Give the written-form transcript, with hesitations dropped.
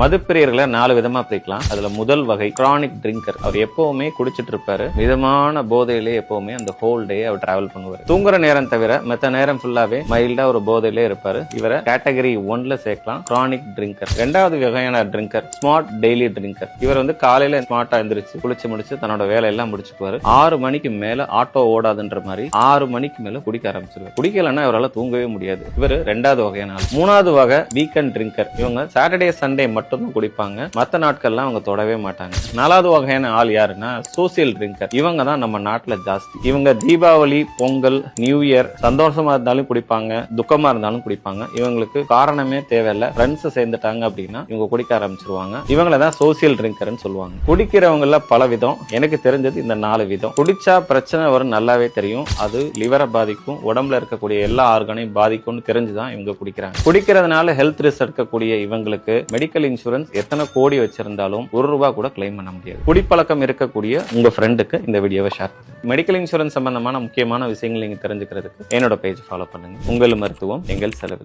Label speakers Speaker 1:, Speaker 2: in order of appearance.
Speaker 1: மதுப்பிரியர்களை 4 விதமா பிரிக்கலாம். அதுல முதல் வகை கிரானிக் ட்ரிங்கர். அவர் எப்பவுமே குடிச்சிட்டு இருப்பாரு. மிதமான போதையிலே எப்பவுமே அந்த ஹோல் டே அவர் டிராவல் பண்ணுவார். தூங்குற நேரம் தவிர மத்த நேரம் ஃபுல்லாவே மைல்டா ஒரு போதையிலே இருப்பாரு. இவரை கேட்டகரி 1ல சேர்க்கலாம், கிரானிக் ட்ரிங்கர். இரண்டாவது வகையான ட்ரிங்கர் ஸ்மார்ட் டெய்லி ட்ரிங்கர். இவர் காலையில ஸ்மார்ட்டா எந்திரிச்சு குளிச்சு முடிச்சு தன்னோட வேலையெல்லாம் முடிச்சுக்குவாரு. 6 மணிக்கு மேல ஆட்டோ ஓடாதுன்ற மாதிரி 6 மணிக்கு மேல குடிக்க ஆரம்பிச்சிருவாரு. குடிக்கலன்னா இவரால் தூங்கவே முடியாது. இவர் இரண்டாவது வகையான ஆள். மூணாவது வகை வீக்கெண்ட் ட்ரிங்கர். இவங்க சாட்டர்டே சண்டே மட்டும் தான் குடிப்பாங்க, மத்த நாட்கள்லாம் அவங்க தொடவே மாட்டாங்க. 4வது வகையான ஆள் யாருன்னா சோசியல் ட்ரிங்கர். இவங்க தான் நம்ம நாட்டுல ஜாஸ்தி. இவங்க தீபாவளி, பொங்கல், நியூ இயர் சந்தோஷமா இருந்தாலும் குடிப்பாங்க, துக்கமா இருந்தாலும் குடிப்பாங்க. இவங்களுக்கு காரணமே தேவையில்லை. ஃப்ரெண்ட்ஸ் சேர்ந்துட்டாங்க அப்படின்னா இவங்க குடிக்க ஆரம்பிச்சிருவாங்க. இவங்கள தான் சோசியல் ட்ரிங்கர்னு சொல்லுவாங்க. குடிக்கிறவங்கள பல விதம். எனக்கு தெரிஞ்சது இந்த 4 விதம். குடிச்சா பிரச்சனை வரும் நல்லாவே தெரியும். அது லிவரை பாதிக்கும், உடம்புல இருக்கக்கூடிய எல்லா ஆர்கனையும் பாதிக்கும்னு தெரிஞ்சுதான் இவங்க குடிக்கிறாங்க. குடிக்கிறதுனால ஹெல்த் ரிஸ்க் இருக்கக்கூடிய இவங்களுக்கு மெடிக்கல் இன்சூரன்ஸ் எத்தனை கோடி வச்சிருந்தாலும் ₹1 கூட கிளைம் பண்ண முடியாது. குடிப்பழக்கம் இருக்கக்கூடிய உங்க ஃப்ரெண்டுக்கு இந்த வீடியோவை ஷேர் பண்ணுங்க. மெடிக்கல் இன்சூரன்ஸ் சம்பந்தமான முக்கியமான விஷயங்கள் நீங்க தெரிஞ்சுக்கிறதுக்கு என்னோட பேஜ் ஃபாலோ பண்ணுங்க. உங்கள் மருத்துவம் எங்கள் செலவு.